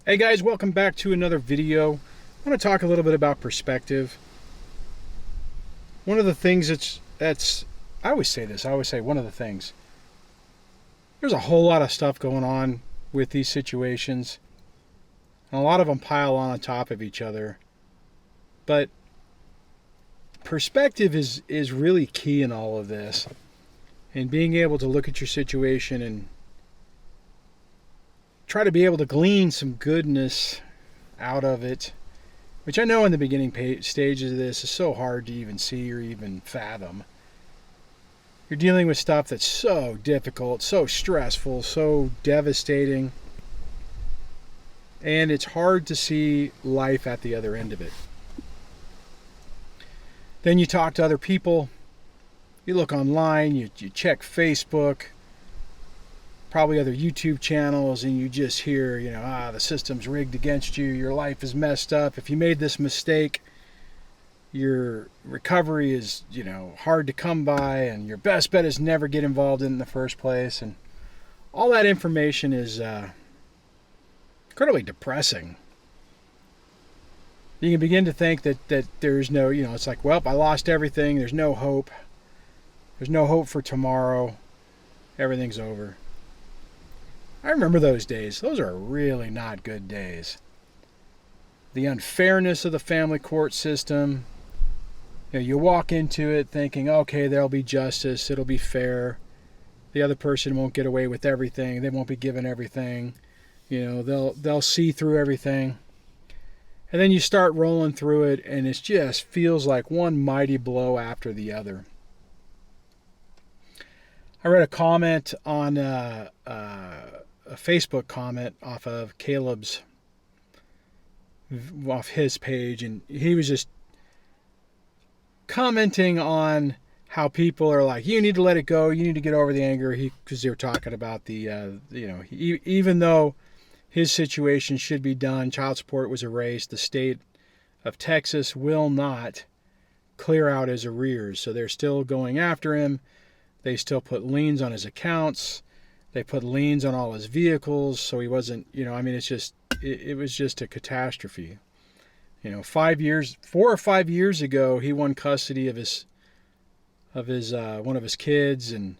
Hey guys, welcome back to another video. I want to talk a little bit about perspective. One of the things that's I always say this, I always say one of the things. There's a whole lot of stuff going on with these situations, and a lot of them pile on top of each other. But perspective is really key in all of this. And being able to look at your situation and try to be able to glean some goodness out of it, which I know in the beginning stages of this is so hard to even see or even fathom. You're dealing with stuff that's so difficult, so stressful, so devastating, and it's hard to see life at the other end of it. Then you talk to other people, you look online, you check Facebook, probably other YouTube channels, and you just hear, the system's rigged against you, your life is messed up, if you made this mistake, your recovery is, hard to come by, and your best bet is never get involved in the first place. And all that information is incredibly depressing. You can begin to think that there's no, it's like, well, I lost everything, there's no hope. There's no hope for tomorrow. Everything's over. I remember those days. Those are really not good days. The unfairness of the family court system. You walk into it thinking, okay, there'll be justice. It'll be fair. The other person won't get away with everything. They won't be given everything. They'll see through everything. And then you start rolling through it, and it just feels like one mighty blow after the other. I read a comment on a Facebook comment off his page, and he was just commenting on how people are like, you need to let it go, you need to get over the anger, because they were talking about even though his situation should be done, child support was erased, the state of Texas will not clear out his arrears, so they're still going after him. They still put liens on his accounts. They put liens on all his vehicles, so he wasn't, it was just a catastrophe. 4 or 5 years ago, he won custody of his one of his kids, and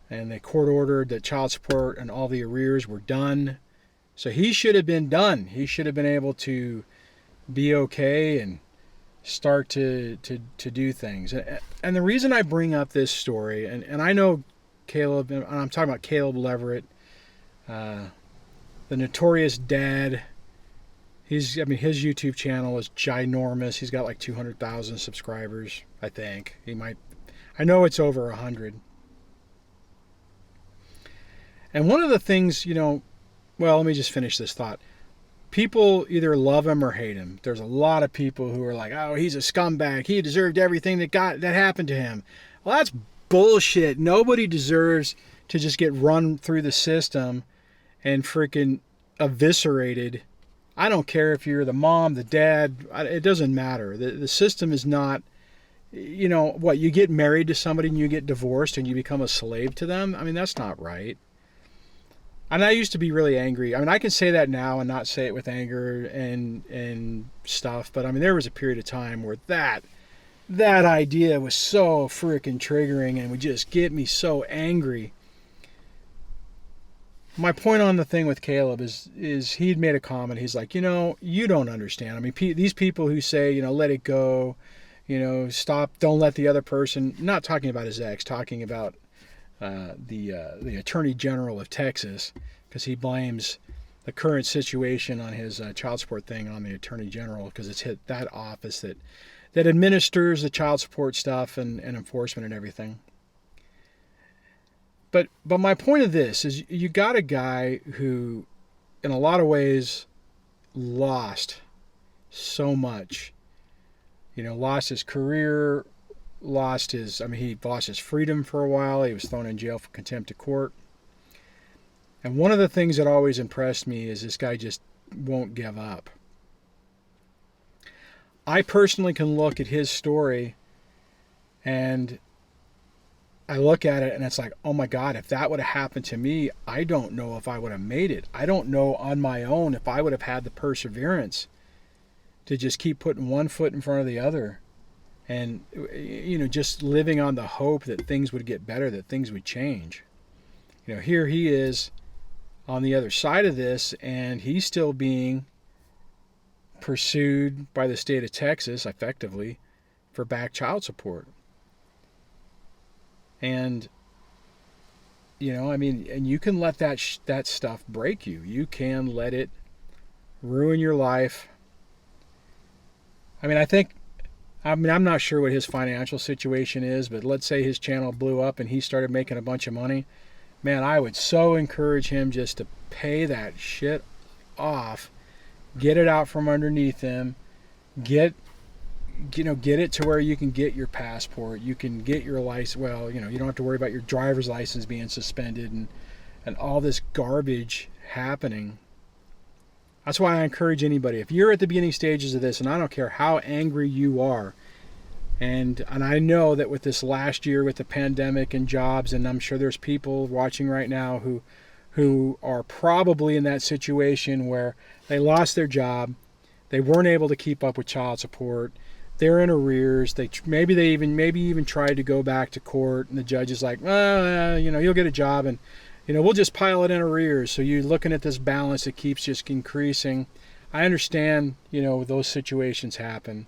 they court ordered that child support and all the arrears were done. So he should have been done. He should have been able to be okay and start to do things. And the reason I bring up this story, and I know Caleb, and I'm talking about Caleb Leverett, the notorious dad. His YouTube channel is ginormous. He's got like 200,000 subscribers, I think. I know it's over 100. And one of the things, let me just finish this thought. People either love him or hate him. There's a lot of people who are like, oh, he's a scumbag. He deserved everything that happened to him. Well, that's bullshit. Nobody deserves to just get run through the system and freaking eviscerated. I don't care if you're the mom, the dad, it doesn't matter. The system is not, you get married to somebody and you get divorced and you become a slave to them. That's not right. And I used to be really angry. I can say that now and not say it with anger and stuff, but there was a period of time where that idea was so freaking triggering and would just get me so angry. My point on the thing with Caleb is he'd made a comment. He's like, you don't understand. These people who say, let it go, stop, don't let the other person, not talking about his ex, talking about the Attorney General of Texas, because he blames the current situation on his child support thing on the Attorney General, because it's hit that office that administers the child support stuff and enforcement and everything. But my point of this is, you got a guy who, in a lot of ways, lost so much. Lost his career, he lost his freedom for a while. He was thrown in jail for contempt of court. And one of the things that always impressed me is this guy just won't give up. I personally can look at his story and I look at it and it's like, oh my God, if that would have happened to me, I don't know if I would have made it. I don't know on my own if I would have had the perseverance to just keep putting one foot in front of the other and, just living on the hope that things would get better, that things would change. Here he is on the other side of this, and he's still being pursued by the state of Texas, effectively, for back child support. And, and you can let that stuff break you. You can let it ruin your life. I'm not sure what his financial situation is, but let's say his channel blew up and he started making a bunch of money. Man, I would so encourage him just to pay that shit off, get it out from underneath him, get it to where you can get your passport, you can get your license. Well, you don't have to worry about your driver's license being suspended and all this garbage happening. That's why I encourage anybody, if you're at the beginning stages of this, and I don't care how angry you are, and I know that with this last year with the pandemic and jobs, and I'm sure there's people watching right now who are probably in that situation where they lost their job, they weren't able to keep up with child support, they're in arrears, maybe even tried to go back to court, and the judge is like, you'll get a job, and we'll just pile it in arrears. So you're looking at this balance that keeps just increasing. I understand, those situations happen.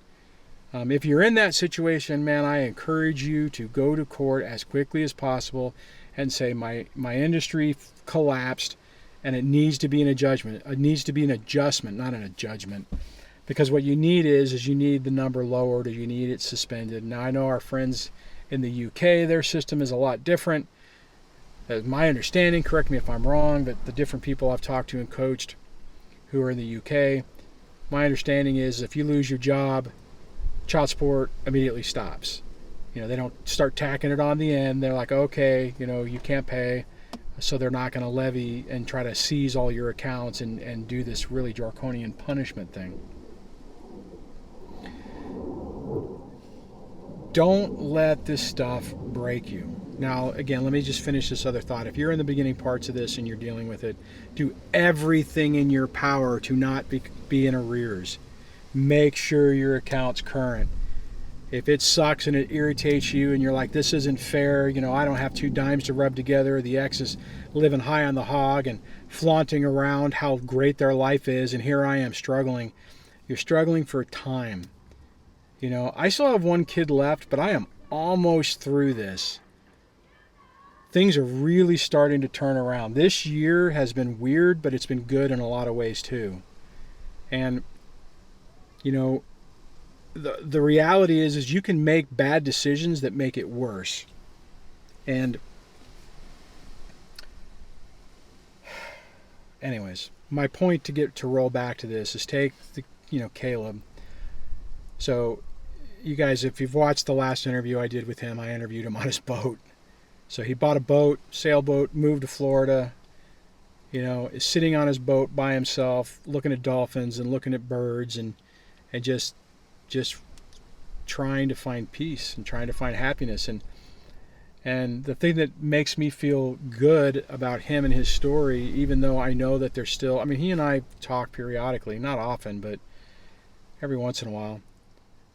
If you're in that situation, man, I encourage you to go to court as quickly as possible and say, my industry collapsed and it needs to be an adjustment. It needs to be an adjustment, not a judgment. Because what you need is you need the number lowered, or you need it suspended. Now, I know our friends in the UK, their system is a lot different. That's my understanding, correct me if I'm wrong, but the different people I've talked to and coached who are in the UK, my understanding is if you lose your job, child support immediately stops. They don't start tacking it on the end. They're like, okay, you can't pay, so they're not going to levy and try to seize all your accounts and do this really draconian punishment thing. Don't let this stuff break you. Now, again, let me just finish this other thought. If you're in the beginning parts of this and you're dealing with it, do everything in your power to not be in arrears. Make sure your account's current. If it sucks and it irritates you and you're like, this isn't fair, I don't have two dimes to rub together, the ex is living high on the hog and flaunting around how great their life is, and here I am struggling. You're struggling for time. I still have one kid left, but I am almost through this. Things are really starting to turn around. This year has been weird, but it's been good in a lot of ways too. And, the reality is you can make bad decisions that make it worse. And anyways, my point to roll back to this is take Caleb. So you guys, if you've watched the last interview I did with him, I interviewed him on his boat. So he bought a boat, sailboat, moved to Florida, is sitting on his boat by himself, looking at dolphins and looking at birds and just trying to find peace and trying to find happiness. And the thing that makes me feel good about him and his story, even though I know that there's still, he and I talk periodically, not often, but every once in a while.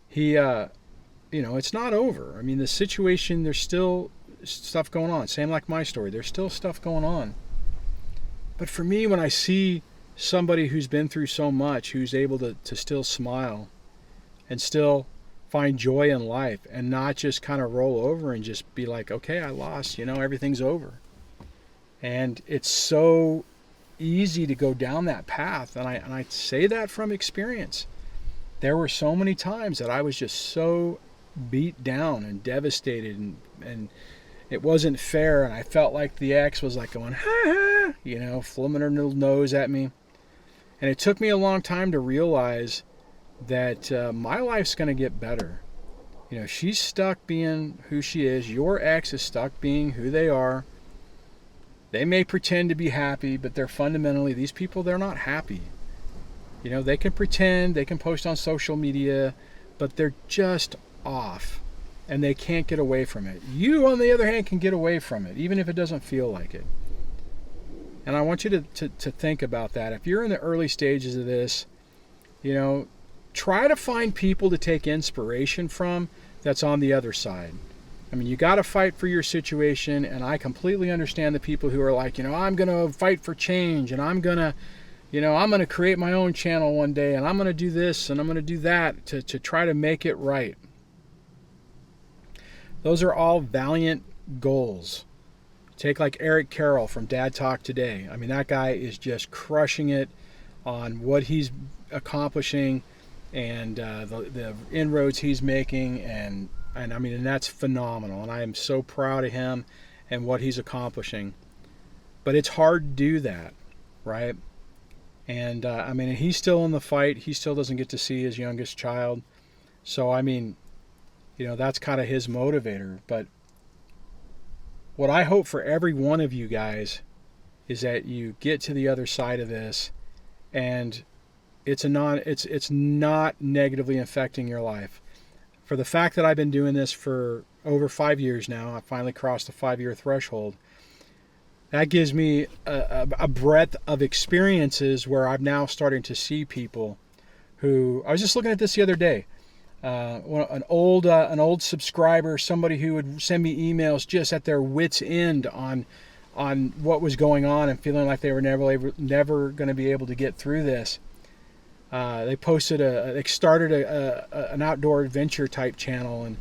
He, it's not over. The situation, there's still stuff going on. Same like my story. There's still stuff going on. But for me, when I see somebody who's been through so much, who's able to still smile and still find joy in life and not just kind of roll over and just be like, okay, I lost, everything's over. And it's so easy to go down that path. And I say that from experience. There were so many times that I was just so beat down and devastated and it wasn't fair, and I felt like the ex was like going, ha ha, flumming her little nose at me. And it took me a long time to realize that my life's going to get better. She's stuck being who she is. Your ex is stuck being who they are. They may pretend to be happy, but they're fundamentally, these people, they're not happy. They can pretend, they can post on social media, but they're just off. and they can't get away from it. You, on the other hand, can get away from it, even if it doesn't feel like it. And I want you to think about that. If you're in the early stages of this, try to find people to take inspiration from that's on the other side. I mean, you got to fight for your situation, and I completely understand the people who are like, I'm going to fight for change, and I'm going to create my own channel one day, and I'm going to do this, and I'm going to do that to try to make it right. Those are all valiant goals. Take like Eric Carroll from Dad Talk Today. I mean, that guy is just crushing it on what he's accomplishing and the inroads he's making, and that's phenomenal. And I am so proud of him and what he's accomplishing. But it's hard to do that, right? And he's still in the fight. He still doesn't get to see his youngest child. So that's kind of his motivator. But what I hope for every one of you guys is that you get to the other side of this, and it's not negatively affecting your life. For the fact that I've been doing this for over 5 years now, I finally crossed the 5-year threshold. That gives me a breadth of experiences where I'm now starting to see people who, I was just looking at this the other day. An old subscriber, somebody who would send me emails just at their wits' end on what was going on and feeling like they were never going to be able to get through this. They started an outdoor adventure type channel,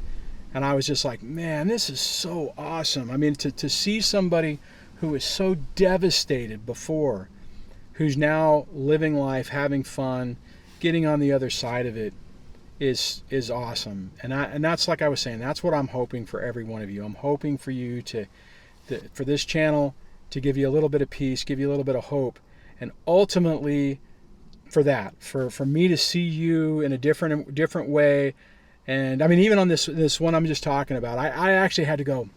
and I was just like, man, this is so awesome. I mean, to see somebody who was so devastated before, who's now living life, having fun, getting on the other side of it, is awesome. And that's, like I was saying, that's what I'm hoping for every one of you. I'm hoping for you for this channel to give you a little bit of peace, give you a little bit of hope, and ultimately for me to see you in a different way. And I mean, even on this one I'm just talking about, I actually had to go,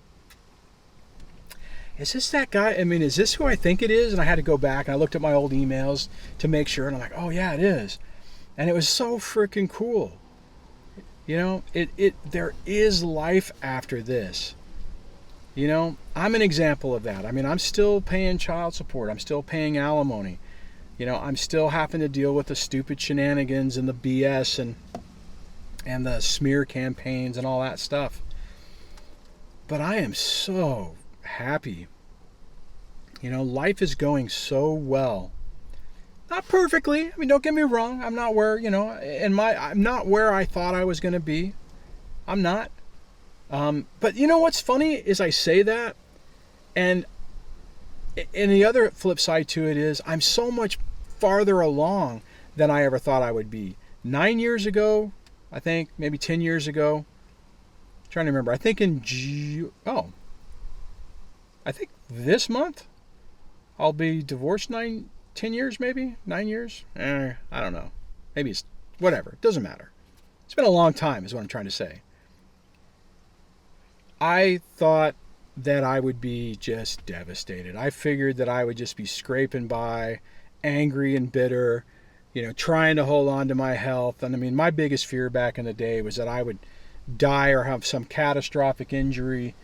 is this that guy? I mean, is this who I think it is? And I had to go back, and I looked at my old emails to make sure, and I'm like, oh yeah, it is. And it was so freaking cool. There is life after this. I'm an example of that. I mean, I'm still paying child support. I'm still paying alimony. I'm still having to deal with the stupid shenanigans and the BS and the smear campaigns and all that stuff. But I am so happy. Life is going so well. Not perfectly. I mean, don't get me wrong. I'm not where, I'm not where I thought I was going to be. I'm not. But what's funny is I say that, and the other flip side to it is I'm so much farther along than I ever thought I would be. 9 years ago, I think, maybe 10 years ago, I'm trying to remember. I think I think this month I'll be divorced 10 years, maybe 9 years. I don't know. Maybe it's whatever. It doesn't matter. It's been a long time is what I'm trying to say. I thought that I would be just devastated. I figured that I would just be scraping by, angry and bitter, trying to hold on to my health. And I mean, my biggest fear back in the day was that I would die or have some catastrophic injury,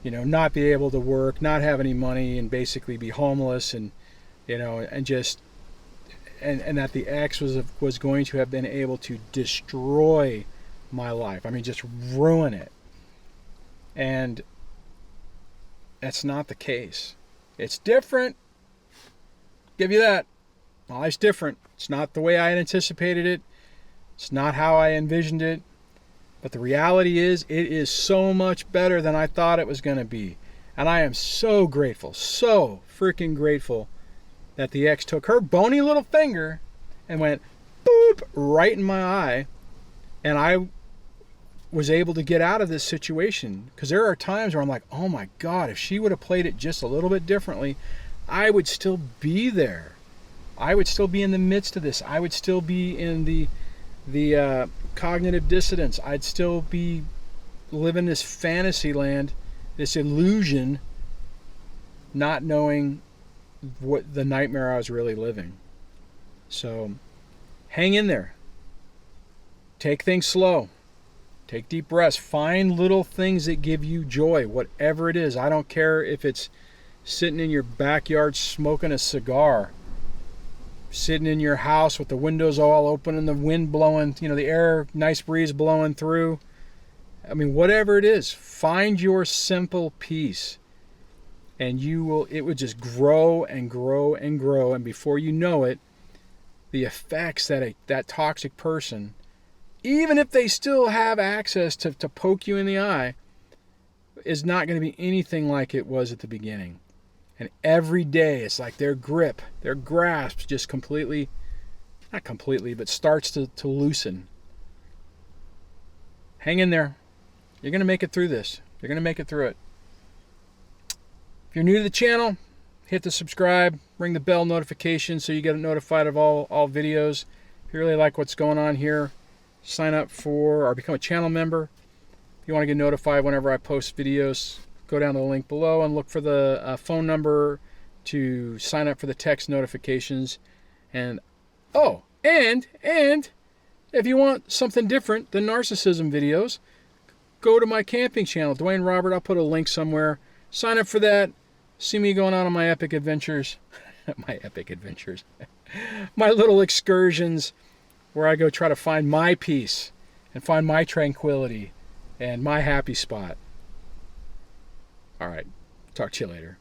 not be able to work, not have any money, and basically be homeless, and and that the ex was going to have been able to destroy my life. I mean, just ruin it. And that's not the case. It's different. Give you that. My life's different. It's not the way I had anticipated it. It's not how I envisioned it. But the reality is, it is so much better than I thought it was going to be. And I am so grateful, so freaking grateful that the ex took her bony little finger and went boop right in my eye. And I was able to get out of this situation, because there are times where I'm like, oh my God, if she would have played it just a little bit differently, I would still be there. I would still be in the midst of this. I would still be in the cognitive dissonance. I'd still be living this fantasy land, this illusion, not knowing what the nightmare I was really living. So hang in there. Take things slow. Take deep breaths. Find little things that give you joy, whatever it is. I don't care if it's sitting in your backyard smoking a cigar, sitting in your house with the windows all open and the wind blowing, the air, nice breeze blowing through. I mean, whatever it is, find your simple peace, and it would just grow and grow and grow. And before you know it, the effects that toxic person, even if they still have access to poke you in the eye, is not going to be anything like it was at the beginning. And every day it's like their grip, their grasp just completely, not completely, but starts to loosen. Hang in there. You're going to make it through this. You're going to make it through it. If you're new to the channel, hit the subscribe, ring the bell notification so you get notified of all videos. If you really like what's going on here, sign up for or become a channel member. If you want to get notified whenever I post videos, go down to the link below and look for the phone number to sign up for the text notifications. And if you want something different than narcissism videos, go to my camping channel, Duane Robert. I'll put a link somewhere. Sign up for that. See me going on my epic adventures. My epic adventures. My little excursions where I go try to find my peace and find my tranquility and my happy spot. All right. Talk to you later.